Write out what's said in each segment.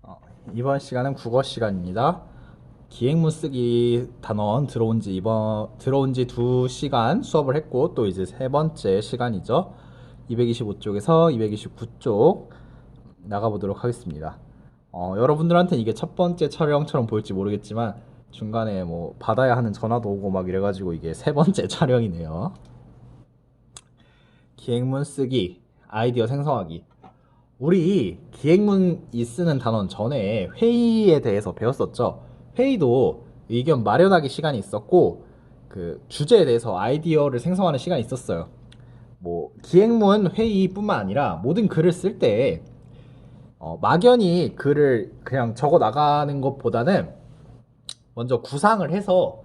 어, 이번 시간은 국어 시간입니다. 기행문 쓰기 단원 들어온 지 2시간 수업을 했고 또 이제 세 번째 시간이죠. 225쪽에서 229쪽 나가보도록 하겠습니다. 여러분들한테는 이게 첫 번째 촬영처럼 보일지 모르겠지만 중간에 뭐 받아야 하는 전화도 오고 막 이래가지고 이게 세 번째 촬영이네요. 기행문 쓰기, 아이디어 생성하기. 우리 기획문이 쓰는 단원 전에 회의에 대해서 배웠었죠. 회의도 의견 마련하기 시간이 있었고 그 주제에 대해서 아이디어를 생성하는 시간이 있었어요. 뭐 기획문 회의뿐만 아니라 모든 글을 쓸 때 막연히 글을 그냥 적어 나가는 것보다는 먼저 구상을 해서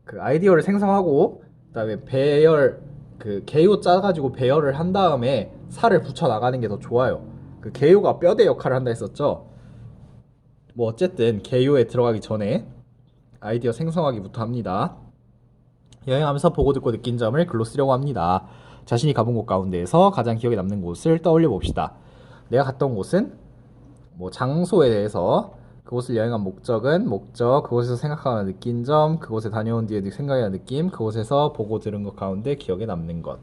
그 아이디어를 생성하고 그다음에 배열 그 개요 짜가지고 배열을 한 다음에 살을 붙여 나가는 게 더 좋아요. 그 개요가 뼈대 역할을 한다 했었죠. 뭐 어쨌든 개요에 들어가기 전에 아이디어 생성하기부터 합니다. 여행하면서 보고 듣고 느낀 점을 글로 쓰려고 합니다. 자신이 가본 곳 가운데에서 가장 기억에 남는 곳을 떠올려 봅시다. 내가 갔던 곳은 뭐 장소에 대해서 그곳을 여행한 목적은 목적, 그곳에서 생각하거나 느낀 점, 그곳에 다녀온 뒤에 생각이나 느낌, 그곳에서 보고 들은 것 가운데 기억에 남는 것.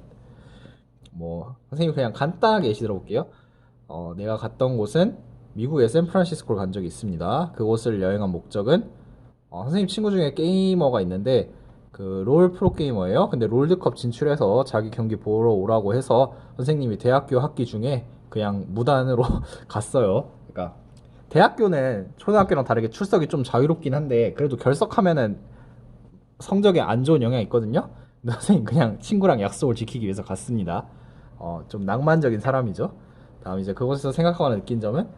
뭐 선생님 그냥 간단하게 예시 들어볼게요. 내가 갔던 곳은 미국의 샌프란시스코를 간 적이 있습니다. 그곳을 여행한 목적은 선생님 친구 중에 게이머가 있는데 그 롤 프로게이머예요. 근데 롤드컵 진출해서 자기 경기 보러 오라고 해서 선생님이 대학교 학기 중에 그냥 무단으로 갔어요. 그러니까 대학교는 초등학교랑 다르게 출석이 좀 자유롭긴 한데 그래도 결석하면은 성적에 안 좋은 영향이 있거든요. 근데 선생님 그냥 친구랑 약속을 지키기 위해서 갔습니다. 좀 낭만적인 사람이죠. 다음 이제 그곳에서 생각하거나 느낀 점은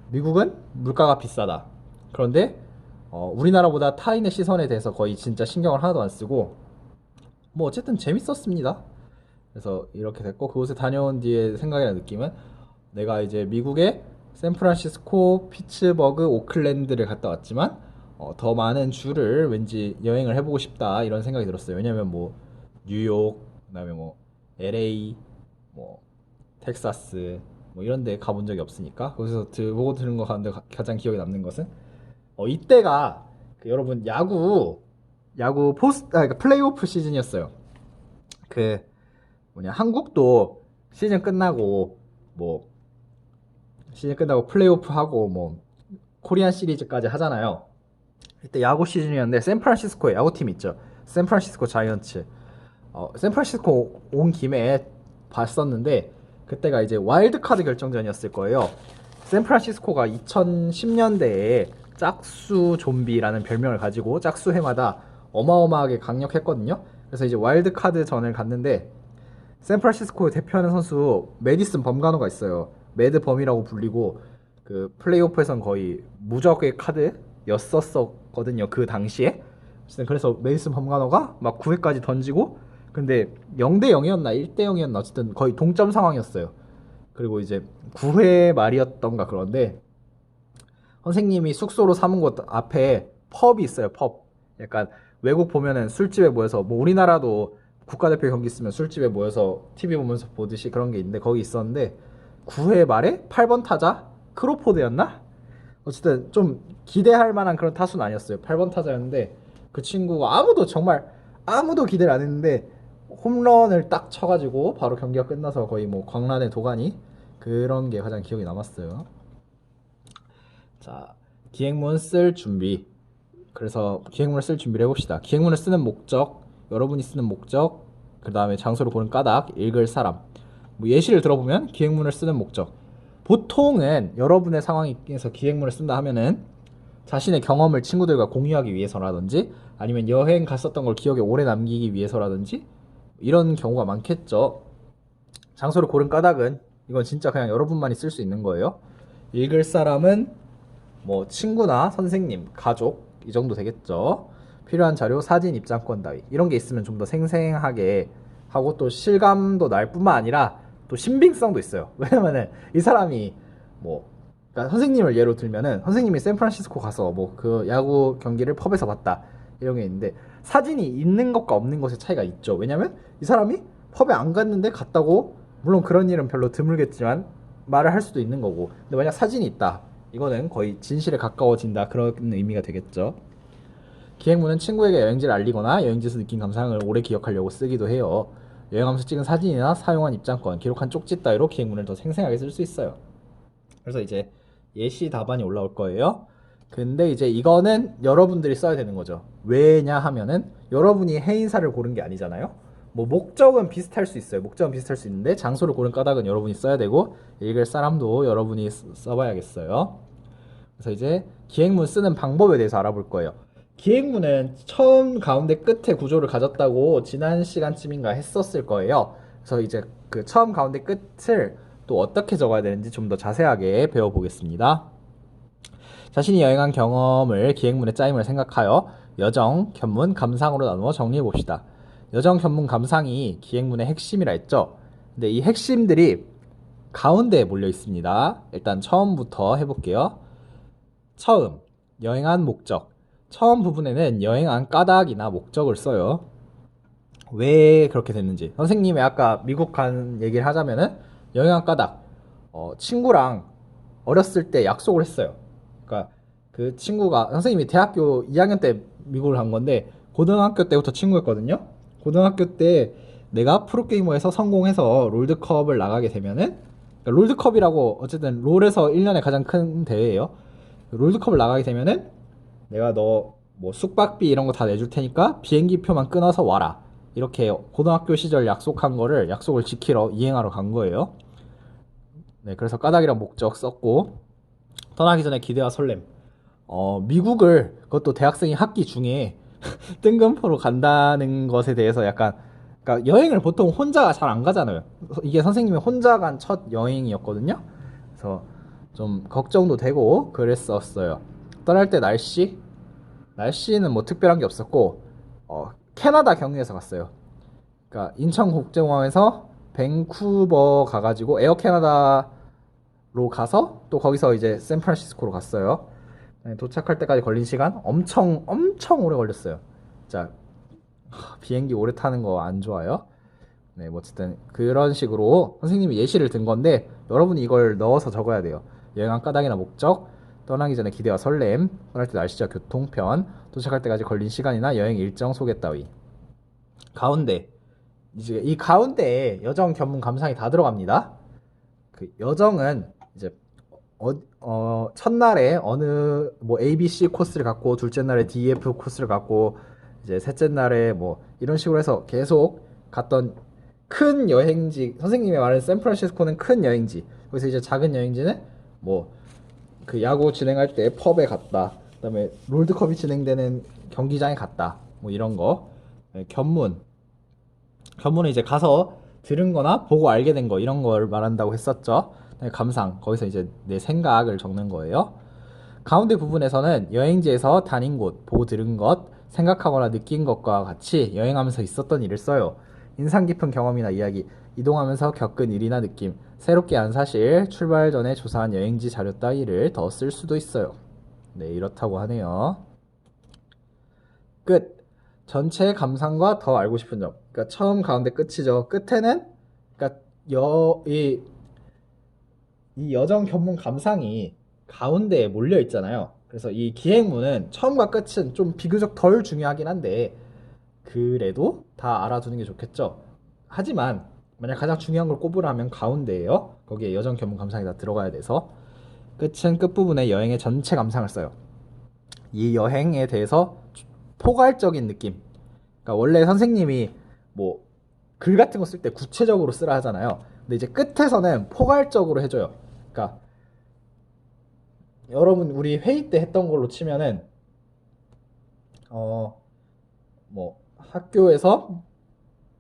미국은 물가가 비싸다. 그런데 우리나라보다 타인의 시선에 대해서 거의 진짜 신경을 하나도 안 쓰고 뭐 어쨌든 재밌었습니다. 그래서 이렇게 됐고 그곳에 다녀온 뒤에 생각이나 느낌은 내가 이제 미국의 샌프란시스코, 피츠버그, 오클랜드를 갔다 왔지만 더 많은 주를 왠지 여행을 해보고 싶다 이런 생각이 들었어요. 왜냐면 뭐 뉴욕, 그다음에 뭐 LA, 뭐 텍사스 뭐 이런 데 가본 적이 없으니까 거기서 보고 들은 거 가운데 가장 기억에 남는 것은 이때가 그 여러분 야구 그러니까 플레이오프 시즌이었어요. 그 뭐냐 한국도 시즌 끝나고 뭐 시즌 끝나고 플레이오프 하고 뭐 코리안 시리즈까지 하잖아요. 이때 야구 시즌이었는데 샌프란시스코에 야구팀 있죠. 샌프란시스코 자이언츠. 샌프란시스코 온 김에 봤었는데 그때가 이제 와일드카드 결정전이었을 거예요. 샌프란시스코가 2010년대에 짝수 좀비라는 별명을 가지고 짝수 해마다 어마어마하게 강력했거든요. 그래서 이제 와일드카드 전을 갔는데 샌프란시스코 대표하는 선수 메디슨 범가노가 있어요. 매드 범이라고 불리고 그 플레이오프에선 거의 무적의 카드였었거든요. 그 당시에. 그래서 메디슨 범가노가 막 9회까지 던지고 근데 0대 0이었나 1대 0이었나 어쨌든 거의 동점 상황이었어요. 그리고 이제 9회 말이었던가 그런데 선생님이 숙소로 삼은 곳 앞에 펍이 있어요. 펍. 약간 외국 보면은 술집에 모여서 뭐 우리나라도 국가대표 경기 있으면 술집에 모여서 TV 보면서 보듯이 그런 게 있는데 거기 있었는데 9회 말에 8번 타자 크로포드였나? 어쨌든 좀 기대할 만한 그런 타수는 아니었어요. 8번 타자였는데 그 친구가 정말 아무도 기대를 안 했는데 홈런을 딱 쳐가지고 바로 경기가 끝나서 거의 뭐 광란의 도가니 그런 게 가장 기억에 남았어요. 자, 기획문 쓸 준비. 그래서 기획문을 쓸 준비를 해봅시다. 기획문을 쓰는 목적, 여러분이 쓰는 목적, 그 다음에 장소를 고른 까닭, 읽을 사람. 뭐 예시를 들어보면 기획문을 쓰는 목적. 보통은 여러분의 상황에서 기획문을 쓴다 하면은 자신의 경험을 친구들과 공유하기 위해서라든지 아니면 여행 갔었던 걸 기억에 오래 남기기 위해서라든지 이런 경우가 많겠죠. 장소를 고른 까닭은 이건 진짜 그냥 여러분만이 쓸 수 있는 거예요. 읽을 사람은 뭐 친구나 선생님, 가족 이 정도 되겠죠. 필요한 자료, 사진, 입장권 따위 이런 게 있으면 좀 더 생생하게 하고 또 실감도 날 뿐만 아니라 또 신빙성도 있어요. 왜냐면은 이 사람이 뭐 그러니까 선생님을 예로 들면은 선생님이 샌프란시스코 가서 뭐 그 야구 경기를 펍에서 봤다 이런 게 있는데 사진이 있는 것과 없는 것의 차이가 있죠. 왜냐면 이 사람이 펍에 안 갔는데 갔다고 물론 그런 일은 별로 드물겠지만 말을 할 수도 있는 거고 근데 만약 사진이 있다 이거는 거의 진실에 가까워진다 그런 의미가 되겠죠. 기획문은 친구에게 여행지를 알리거나 여행지에서 느낀 감상을 오래 기억하려고 쓰기도 해요. 여행하면서 찍은 사진이나 사용한 입장권, 기록한 쪽지 따위로 기획문을 더 생생하게 쓸 수 있어요. 그래서 이제 예시 답안이 올라올 거예요. 근데 이제 이거는 여러분들이 써야 되는 거죠. 왜냐 하면은 여러분이 해인사를 고른 게 아니잖아요. 뭐 목적은 비슷할 수 있어요. 목적은 비슷할 수 있는데 장소를 고른 까닭은 여러분이 써야 되고 읽을 사람도 여러분이 써봐야겠어요. 그래서 이제 기획문 쓰는 방법에 대해서 알아볼 거예요. 기획문은 처음, 가운데, 끝에 구조를 가졌다고 지난 시간쯤인가 했었을 거예요. 그래서 이제 그 처음, 가운데, 끝을 또 어떻게 적어야 되는지 좀 더 자세하게 배워보겠습니다. 자신이 여행한 경험을 기획문에 짜임을 생각하여 여정, 견문, 감상으로 나누어 정리해 봅시다. 여정, 견문, 감상이 기획문의 핵심이라 했죠. 근데 이 핵심들이 가운데에 몰려 있습니다. 일단 처음부터 해볼게요. 처음, 여행한 목적. 처음 부분에는 여행한 까닭이나 목적을 써요. 왜 그렇게 됐는지. 선생님이 아까 미국 간 얘기를 하자면은 여행한 까닭. 친구랑 어렸을 때 약속을 했어요. 그러니까 그 친구가 선생님이 대학교 2학년 때 미국을 간 건데 고등학교 때부터 친구였거든요. 고등학교 때 내가 프로게이머에서 성공해서 롤드컵을 나가게 되면은 그러니까 롤드컵이라고 어쨌든 롤에서 1년에 가장 큰 대회예요. 롤드컵을 나가게 되면은 내가 너 뭐 숙박비 이런 거 다 내줄 테니까 비행기 표만 끊어서 와라. 이렇게 고등학교 시절 약속한 거를 약속을 지키러 이행하러 간 거예요. 네, 그래서 까닭이랑 목적 썼고 떠나기 전에 기대와 설렘. 미국을 그것도 대학생이 학기 중에 뜬금포로 간다는 것에 대해서 약간 그러니까 여행을 보통 혼자 잘 안 가잖아요. 이게 선생님이 혼자 간 첫 여행이었거든요. 그래서 좀 걱정도 되고 그랬었어요. 떠날 때 날씨는 뭐 특별한 게 없었고 캐나다 경유해서 갔어요. 그러니까 인천국제공항에서 밴쿠버 가가지고 에어 캐나다로 가서 또 거기서 이제 샌프란시스코로 갔어요. 네, 도착할 때까지 걸린 시간 엄청 오래 걸렸어요. 자, 비행기 오래 타는 거 안 좋아요. 네, 뭐 어쨌든 그런 식으로 선생님이 예시를 든 건데 여러분이 이걸 넣어서 적어야 돼요. 여행한 까닭이나 목적, 떠나기 전에 기대와 설렘, 떠날 때 날씨와 교통편, 도착할 때까지 걸린 시간이나 여행 일정 소개 따위. 가운데 이제 이 가운데에 여정, 견문, 감상이 다 들어갑니다. 그 여정은 이제 첫날에 어느 뭐 ABC 코스를 갖고 둘째 날에 DF 코스를 갖고 이제 셋째 날에 뭐 이런 식으로 해서 계속 갔던 큰 여행지. 선생님이 말하는 샌프란시스코는 큰 여행지. 거기서 이제 작은 여행지는 뭐 그 야구 진행할 때 펍에 갔다. 그다음에 롤드컵이 진행되는 경기장에 갔다. 뭐 이런 거. 네, 견문은 이제 가서 들은 거나 보고 알게 된 거 이런 걸 말한다고 했었죠. 네, 감상. 거기서 이제 내 생각을 적는 거예요. 가운데 부분에서는 여행지에서 다닌 곳, 보고 들은 것, 생각하거나 느낀 것과 같이 여행하면서 있었던 일을 써요. 인상 깊은 경험이나 이야기, 이동하면서 겪은 일이나 느낌, 새롭게 안 사실, 출발 전에 조사한 여행지 자료 따위를 더 쓸 수도 있어요. 네, 이렇다고 하네요. 끝. 전체의 감상과 더 알고 싶은 점. 그러니까 처음, 가운데, 끝이죠. 끝에는 그러니까 이 여정 견문 감상이 가운데에 몰려 있잖아요. 그래서 이 기행문은 처음과 끝은 좀 비교적 덜 중요하긴 한데 그래도 다 알아두는 게 좋겠죠. 하지만 만약 가장 중요한 걸 꼽으라면 가운데에요. 거기에 여정 견문 감상이 다 들어가야 돼서 끝은 끝부분에 여행의 전체 감상을 써요. 이 여행에 대해서 포괄적인 느낌. 그러니까 원래 선생님이 뭐 글 같은 거 쓸 때 구체적으로 쓰라 하잖아요. 근데 이제 끝에서는 포괄적으로 해줘요. 그러니까 여러분 우리 회의 때 했던 걸로 치면은 뭐 학교에서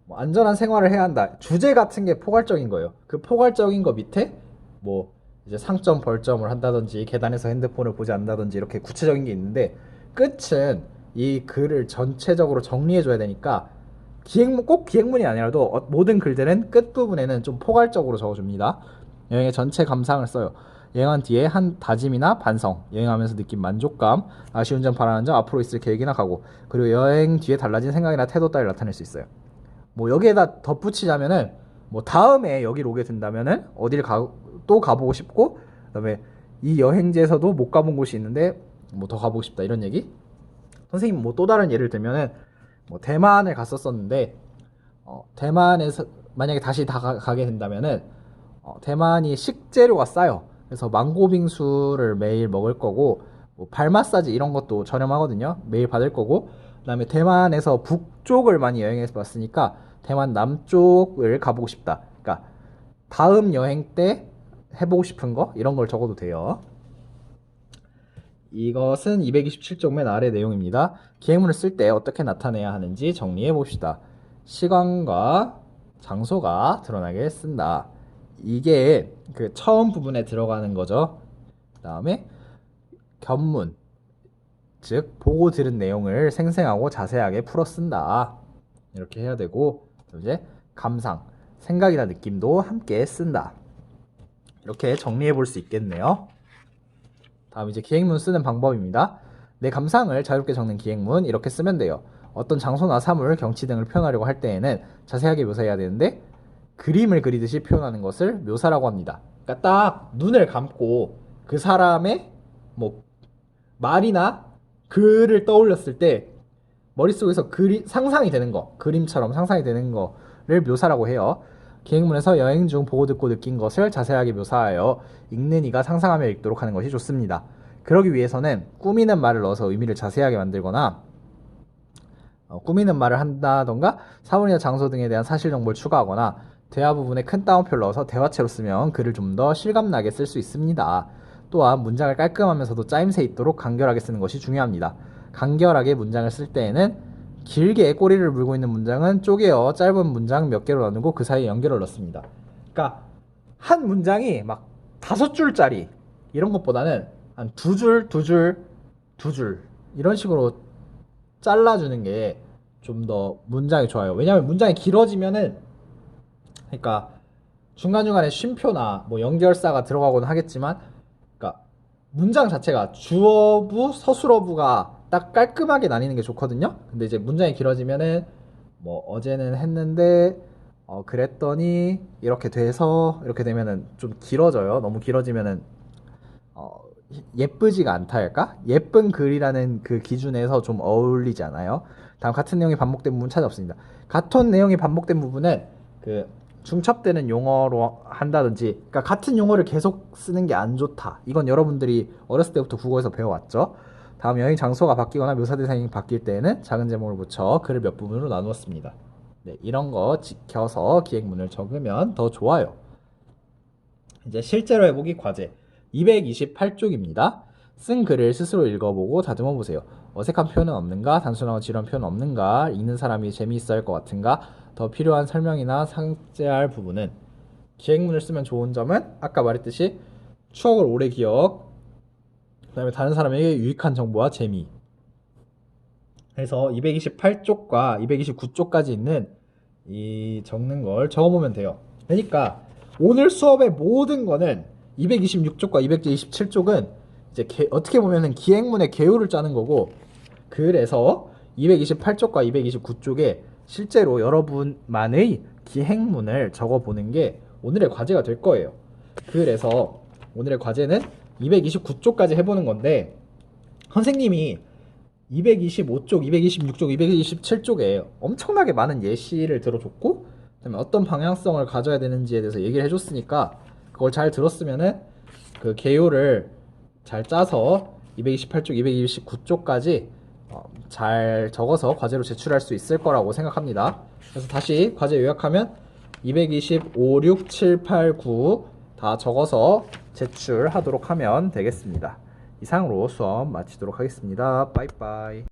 뭐 안전한 생활을 해야 한다. 주제 같은 게 포괄적인 거예요. 그 포괄적인 거 밑에 뭐 이제 상점 벌점을 한다든지 계단에서 핸드폰을 보지 않는다든지 이렇게 구체적인 게 있는데 끝은 이 글을 전체적으로 정리해 줘야 되니까 기획문 꼭 기획문이 아니라도 모든 글들은 끝 부분에는 좀 포괄적으로 적어줍니다. 여행의 전체 감상을 써요. 여행한 뒤에 한 다짐이나 반성, 여행하면서 느낀 만족감, 아쉬운 점, 바라는 점, 앞으로 있을 계획이나 각오, 그리고 여행 뒤에 달라진 생각이나 태도 따위를 나타낼 수 있어요. 뭐 여기에다 덧붙이자면은 뭐 다음에 여기로 오게 된다면은 어디를 또 가보고 싶고, 그다음에 이 여행지에서도 못 가본 곳이 있는데 뭐 더 가보고 싶다 이런 얘기. 선생님 뭐 또 다른 예를 들면은 뭐 대만을 갔었었는데 대만에서 만약에 다시 가게 된다면은 대만이 식재료가 싸요. 그래서 망고 빙수를 매일 먹을 거고 뭐 발 마사지 이런 것도 저렴하거든요. 매일 받을 거고 그다음에 대만에서 북쪽을 많이 여행해서 봤으니까 대만 남쪽을 가보고 싶다. 그러니까 다음 여행 때 해보고 싶은 거 이런 걸 적어도 돼요. 이것은 227쪽 맨 아래 내용입니다. 기행문을 쓸 때 어떻게 나타내야 하는지 정리해 봅시다. 시간과 장소가 드러나게 쓴다. 이게 그 처음 부분에 들어가는 거죠. 그 다음에 견문, 즉 보고 들은 내용을 생생하고 자세하게 풀어 쓴다. 이렇게 해야 되고 이제 감상, 생각이나 느낌도 함께 쓴다. 이렇게 정리해 볼 수 있겠네요. 다음 이제 기행문 쓰는 방법입니다. 내 감상을 자유롭게 적는 기행문 이렇게 쓰면 돼요. 어떤 장소나 사물, 경치 등을 표현하려고 할 때에는 자세하게 묘사해야 되는데 그림을 그리듯이 표현하는 것을 묘사라고 합니다. 그러니까 딱 눈을 감고 그 사람의 뭐 말이나 글을 떠올렸을 때 머릿속에서 상상이 되는 거, 그림처럼 상상이 되는 거를 묘사라고 해요. 기행문에서 여행 중 보고 듣고 느낀 것을 자세하게 묘사하여 읽는 이가 상상하며 읽도록 하는 것이 좋습니다. 그러기 위해서는 꾸미는 말을 넣어서 의미를 자세하게 만들거나 꾸미는 말을 한다던가 사물이나 장소 등에 대한 사실 정보를 추가하거나 대화 부분에 큰 따옴표를 넣어서 대화체로 쓰면 글을 좀 더 실감나게 쓸 수 있습니다. 또한 문장을 깔끔하면서도 짜임새 있도록 간결하게 쓰는 것이 중요합니다. 간결하게 문장을 쓸 때에는 길게 꼬리를 물고 있는 문장은 쪼개어 짧은 문장 몇 개로 나누고 그 사이에 연결을 넣습니다. 그러니까 한 문장이 막 5줄짜리 이런 것보다는 한 2줄, 2줄, 2줄 이런 식으로 잘라주는 게 좀 더 문장이 좋아요. 왜냐하면 문장이 길어지면은 그러니까 중간중간에 쉼표나 뭐 연결사가 들어가곤 하겠지만 그러니까 문장 자체가 주어부, 서술어부가 딱 깔끔하게 나뉘는 게 좋거든요. 근데 이제 문장이 길어지면은 뭐 어제는 했는데 그랬더니 이렇게 돼서 이렇게 되면은 좀 길어져요. 너무 길어지면은 예쁘지가 않다 할까? 예쁜 글이라는 그 기준에서 좀 어울리지 않아요. 다음 같은 내용이 반복된 부분 찾아없습니다. 같은 내용이 반복된 부분은 그 중첩되는 용어로 한다든지 그러니까 같은 용어를 계속 쓰는 게 안 좋다. 이건 여러분들이 어렸을 때부터 국어에서 배워왔죠. 다음 여행 장소가 바뀌거나 묘사 대상이 바뀔 때에는 작은 제목을 붙여 글을 몇 부분으로 나누었습니다. 네, 이런 거 지켜서 기행문을 적으면 더 좋아요. 이제 실제로 해보기 과제 228쪽입니다. 쓴 글을 스스로 읽어보고 다듬어 보세요. 어색한 표현은 없는가? 단순하고 지루한 표현은 없는가? 읽는 사람이 재미있어 할 것 같은가? 더 필요한 설명이나 삭제할 부분은 기행문을 쓰면 좋은 점은 아까 말했듯이 추억을 오래 기억, 그 다음에 다른 사람에게 유익한 정보와 재미. 그래서 228쪽과 229쪽까지 있는 이 적는 걸 적어보면 돼요. 그러니까 오늘 수업의 모든 거는 226쪽과 227쪽은 이제 어떻게 보면은 기행문의 개요를 짜는 거고, 그래서 228쪽과 229쪽에 실제로 여러분만의 기행문을 적어보는 게 오늘의 과제가 될 거예요. 그래서 오늘의 과제는 229쪽까지 해보는 건데 선생님이 225쪽, 226쪽, 227쪽에 엄청나게 많은 예시를 들어줬고 그다음에 어떤 방향성을 가져야 되는지에 대해서 얘기를 해줬으니까 그걸 잘 들었으면은 그 개요를 잘 짜서 228쪽, 229쪽까지 잘 적어서 과제로 제출할 수 있을 거라고 생각합니다. 그래서 다시 과제 요약하면 225, 6, 7, 8, 9 다 적어서 제출하도록 하면 되겠습니다. 이상으로 수업 마치도록 하겠습니다. 빠이빠이.